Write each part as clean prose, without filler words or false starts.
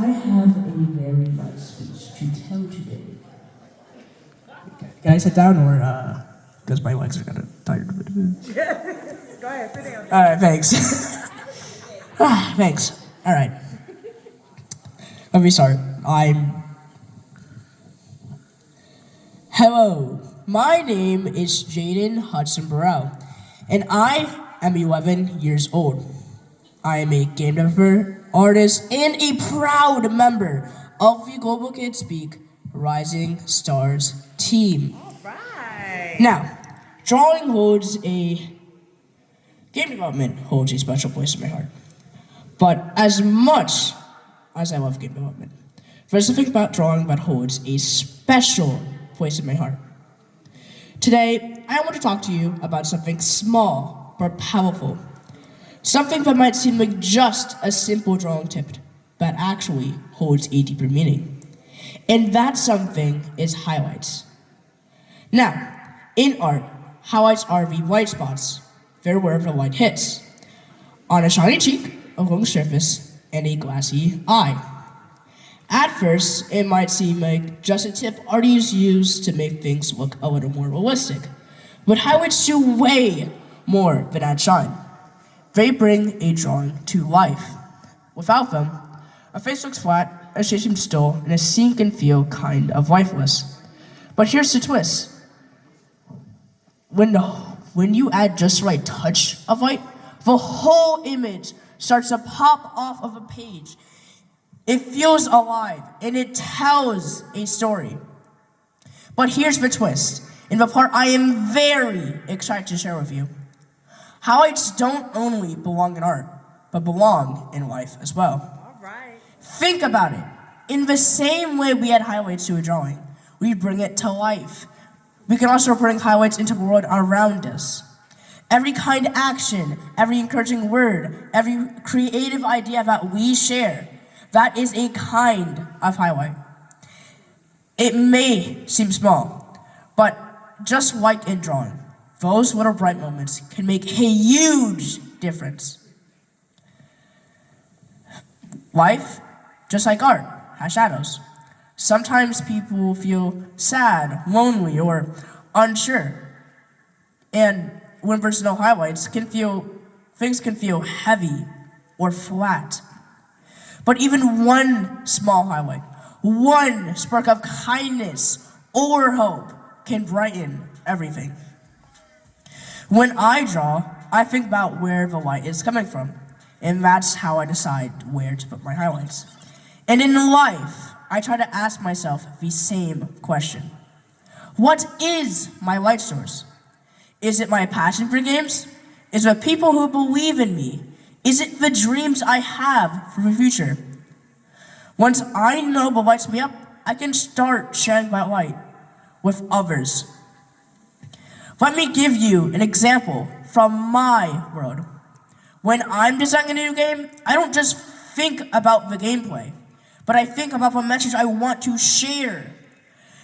I have a very nice speech to tell today. Can I sit down or, because my legs are kind of tired. Go ahead, sit down. All right, thanks. Thanks. All right. Let me start. Hello, my name is Jaden Hudson Burrell, and I am 11 years old. I am a game developer, artist, and a proud member of the Global Kids Speak Rising Stars team. All right. Now, game development holds a special place in my heart. But as much as I love game development, there's something about drawing that holds a special place in my heart. Today, I want to talk to you about something small but powerful. Something that might seem like just a simple drawing tip, but actually holds a deeper meaning. And that something is highlights. Now, in art, highlights are the white spots. They're where the light hits. On a shiny cheek, a glowing surface, and a glassy eye. At first, it might seem like just a tip artists use to make things look a little more realistic. But highlights do way more than add shine. They bring a drawing to life. Without them, a face looks flat, a shape seems still, and a scene can feel kind of lifeless. But here's the twist. When you add just the right touch of light, the whole image starts to pop off of a page. It feels alive, and it tells a story. But here's the twist, and the part I am very excited to share with you. Highlights don't only belong in art, but belong in life as well. All right. Think about it. In the same way we add highlights to a drawing, we bring it to life. We can also bring highlights into the world around us. Every kind action, every encouraging word, every creative idea that we share, that is a kind of highlight. It may seem small, but just like in drawing, those little bright moments can make a huge difference. Life, just like art, has shadows. Sometimes people feel sad, lonely, or unsure. And when there's no highlights, things can feel heavy or flat. But even one small highlight, one spark of kindness or hope can brighten everything. When I draw, I think about where the light is coming from, and that's how I decide where to put my highlights. And in life, I try to ask myself the same question. What is my light source? Is it my passion for games? Is it people who believe in me? Is it the dreams I have for the future? Once I know what lights me up, I can start sharing that light with others. Let me give you an example from my world. When I'm designing a new game, I don't just think about the gameplay, but I think about the message I want to share.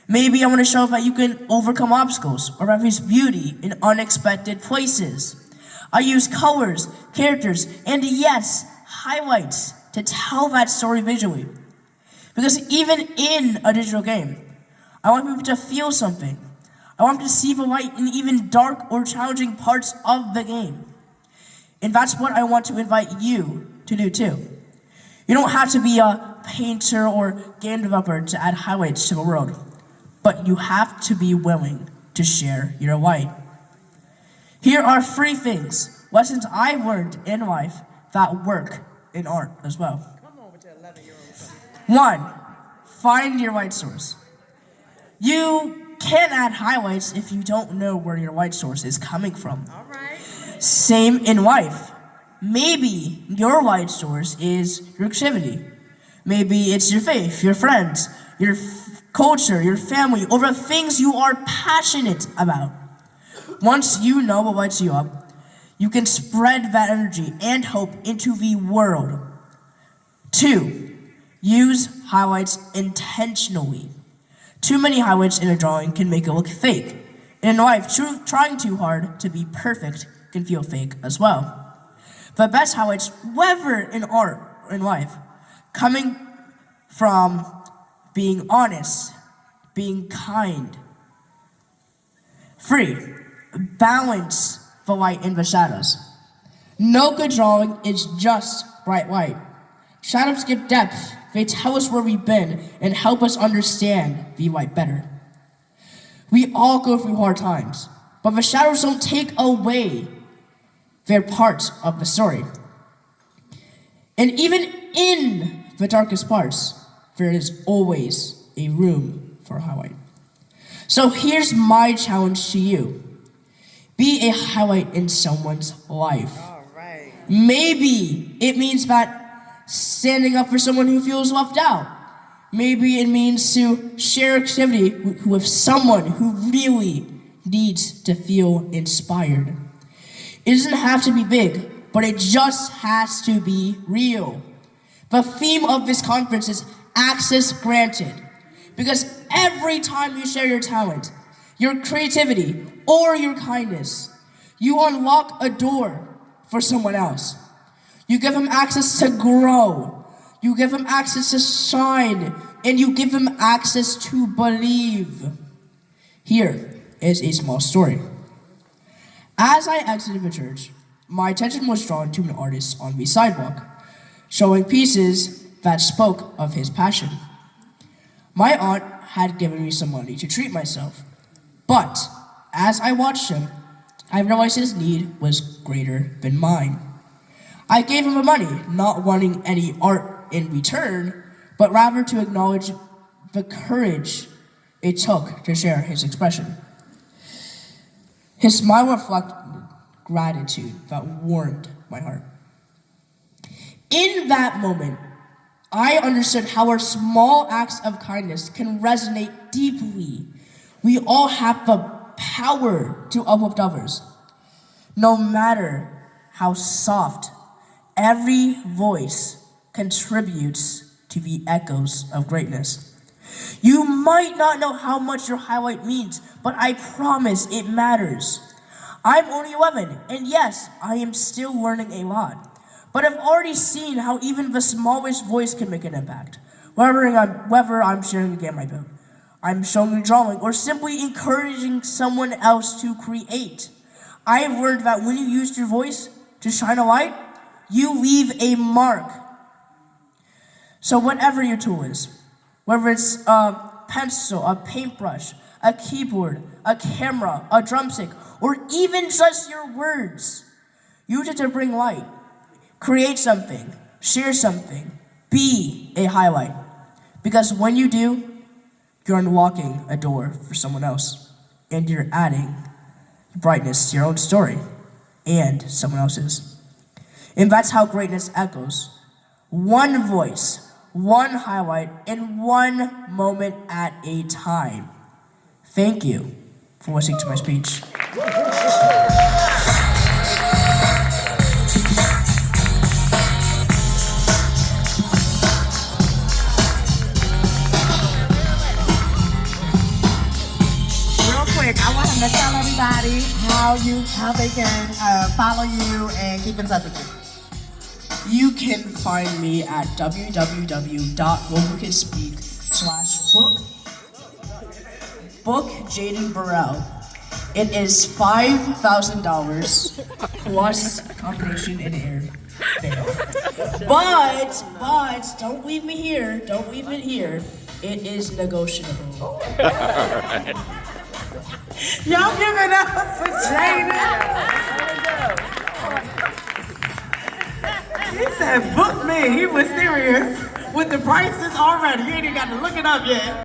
Maybe I want to show that you can overcome obstacles or that there's beauty in unexpected places. I use colors, characters, and yes, highlights to tell that story visually. Because even in a digital game, I want people to feel something. I want them to see the light in even dark or challenging parts of the game. And that's what I want to invite you to do too. You don't have to be a painter or game developer to add highlights to the world, but you have to be willing to share your light. Here are 3 things, lessons I've learned in life that work in art as well. Come on with your 11-year-old. 1, find your light source. You can't add highlights if you don't know where your light source is coming from. All right. Same in life. Maybe your light source is your activity. Maybe it's your faith, your friends, your culture, your family, or the things you are passionate about. Once you know what lights you up, you can spread that energy and hope into the world. 2, use highlights intentionally. Too many highlights in a drawing can make it look fake. And in life, trying too hard to be perfect can feel fake as well. The best highlights, whether in art or in life, coming from being honest, being kind. Free, balance the light and the shadows. No good drawing is just bright light. Shadows give depth. They tell us where we've been and help us understand the light better. We all go through hard times, but the shadows don't take away their part of the story. And even in the darkest parts, there is always a room for a highlight. So here's my challenge to you. Be a highlight in someone's life. All right. Maybe it means that standing up for someone who feels left out. Maybe it means to share activity with someone who really needs to feel inspired. It doesn't have to be big, but it just has to be real. The theme of this conference is access granted. Because every time you share your talent, your creativity, or your kindness, you unlock a door for someone else. You give them access to grow. You give them access to shine. And you give them access to believe. Here is a small story. As I exited the church, my attention was drawn to an artist on the sidewalk, showing pieces that spoke of his passion. My aunt had given me some money to treat myself, but as I watched him, I realized his need was greater than mine. I gave him the money, not wanting any art in return, but rather to acknowledge the courage it took to share his expression. His smile reflected gratitude that warmed my heart. In that moment, I understood how our small acts of kindness can resonate deeply. We all have the power to uplift others. No matter how soft, every voice contributes to the echoes of greatness. You might not know how much your highlight means, but I promise it matters. I'm only 11, and yes, I am still learning a lot. But I've already seen how even the smallest voice can make an impact. Whether I'm sharing a game I built, I'm showing a drawing, or simply encouraging someone else to create. I have learned that when you use your voice to shine a light, you leave a mark. So whatever your tool is, whether it's a pencil, a paintbrush, a keyboard, a camera, a drumstick, or even just your words, use it to bring light. Create something, share something, be a highlight. Because when you do, you're unlocking a door for someone else, and you're adding brightness to your own story and someone else's. And that's how greatness echoes. One voice, one highlight, and one moment at a time. Thank you for listening to my speech. I want him to tell everybody how they can follow you and keep in touch with you. You can find me at www.globalokidspeak/book Jaden Burrell. It is $5,000 plus combination and airfare. But don't leave me here. Don't leave it here. It is negotiable. Y'all give it up for Jaden. He said, book me. He was serious with the prices already. He ain't even got to look it up yet.